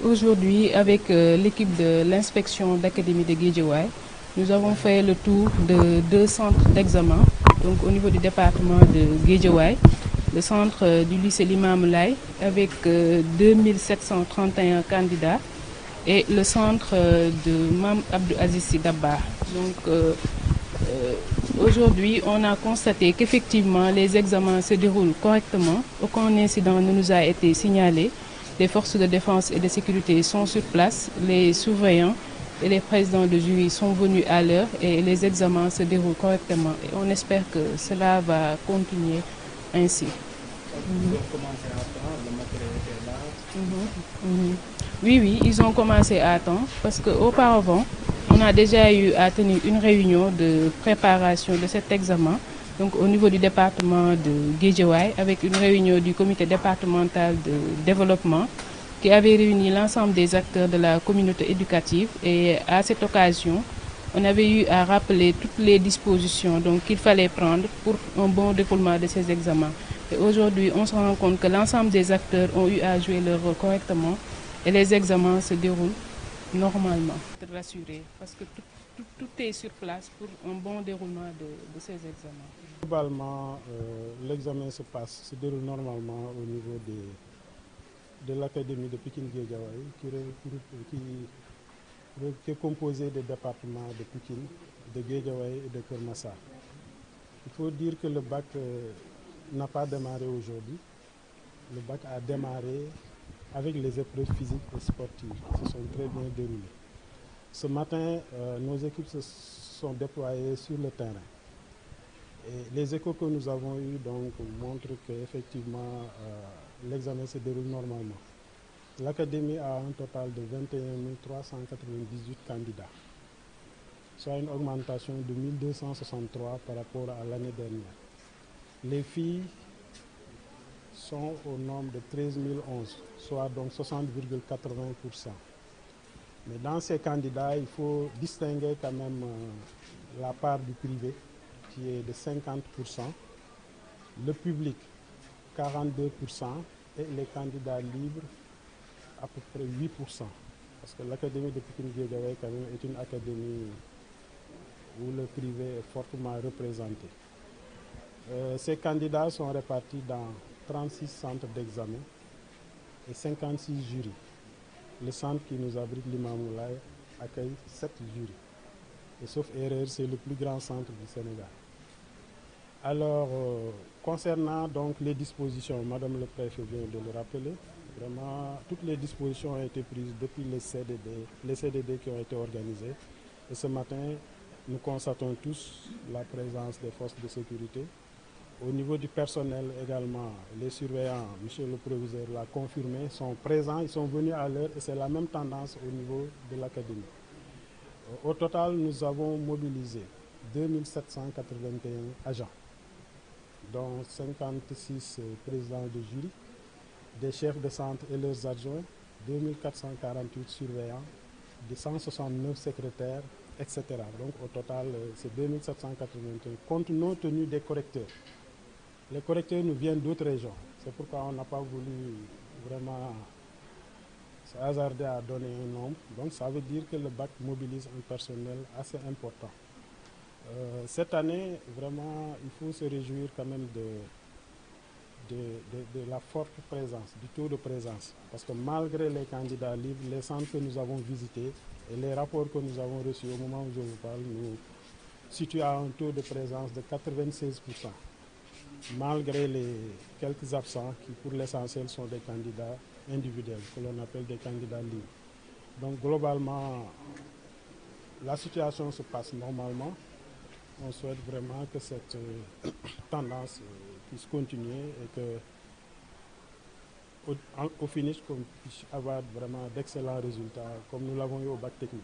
Aujourd'hui, avec l'équipe de l'inspection d'Académie de Guédiawaye, nous avons fait le tour de deux centres d'examen, donc au niveau du département de Guédiawaye, le centre du lycée Limamoulaye avec 2731 candidats et le centre de Mam Abdou Aziz Sy Dabakh. Aujourd'hui, on a constaté qu'effectivement les examens se déroulent correctement. Aucun incident ne nous a été signalé. Les forces de défense et de sécurité sont sur place. Les surveillants et les présidents de jury sont venus à l'heure et les examens se déroulent correctement. Et on espère que cela va continuer ainsi. Ils ont commencé à temps, le matériel était là. Oui, oui, ils ont commencé à temps parce qu'auparavant, on a déjà eu à tenir une réunion de préparation de cet examen, donc au niveau du département de Guédiawaye, avec une réunion du comité départemental de développement qui avait réuni l'ensemble des acteurs de la communauté éducative. Et à cette occasion, on avait eu à rappeler toutes les dispositions qu'il fallait prendre pour un bon déroulement de ces examens. Et aujourd'hui, on se rend compte que l'ensemble des acteurs ont eu à jouer leur rôle correctement et les examens se déroulent normalement. Être rassuré parce que tout est sur place pour un bon déroulement de ces examens. Globalement, l'examen se déroule normalement au niveau de l'Académie de Pikine Guédiawaye qui est composée des départements de Pikine, de Guédiawaye et de Keur Massar. Il faut dire que le bac n'a pas démarré aujourd'hui. Le bac a démarré avec les épreuves physiques et sportives qui se sont très bien déroulées. Ce matin, nos équipes se sont déployées sur le terrain. Et les échos que nous avons eus montrent qu'effectivement l'examen se déroule normalement. L'Académie a un total de 21 398 candidats, soit une augmentation de 1263 par rapport à l'année dernière. Les filles sont au nombre de 13 011, soit donc 60,80%. Mais dans ces candidats, il faut distinguer quand même la part du privé, qui est de 50%, le public 42% et les candidats libres à peu près 8%. Parce que l'Académie de Pikine Guédiawaye quand même est une académie où le privé est fortement représenté. Ces candidats sont répartis dans 36 centres d'examen et 56 jurys. Le centre qui nous abrite, Limamoulaye, accueille 7 jurys. Et sauf erreur, c'est le plus grand centre du Sénégal. Alors, concernant les dispositions, Madame le Préfet vient de le rappeler, vraiment toutes les dispositions ont été prises depuis les CDD qui ont été organisés. Et ce matin, nous constatons tous la présence des forces de sécurité. Au niveau du personnel également, les surveillants, Monsieur le Proviseur l'a confirmé, sont présents, ils sont venus à l'heure et c'est la même tendance au niveau de l'Académie. Au total, nous avons mobilisé 2781 agents, dont 56 présidents de jury, des chefs de centre et leurs adjoints, 2448 surveillants, des 169 secrétaires, etc. Donc au total, c'est 2781, compte tenu des correcteurs. Les correcteurs nous viennent d'autres régions. C'est pourquoi on n'a pas voulu vraiment se hasarder à donner un nombre. Donc ça veut dire que le bac mobilise un personnel assez important. Cette année, vraiment, il faut se réjouir quand même de la forte présence, du taux de présence. Parce que malgré les candidats libres, les centres que nous avons visités et les rapports que nous avons reçus au moment où je vous parle, nous situent à un taux de présence de 96%. Malgré les quelques absents qui, pour l'essentiel, sont des candidats individuels, que l'on appelle des candidats libres. Donc, globalement, la situation se passe normalement. On souhaite vraiment que cette tendance puisse continuer et qu'au finish, qu'on puisse avoir vraiment d'excellents résultats, comme nous l'avons eu au bac technique.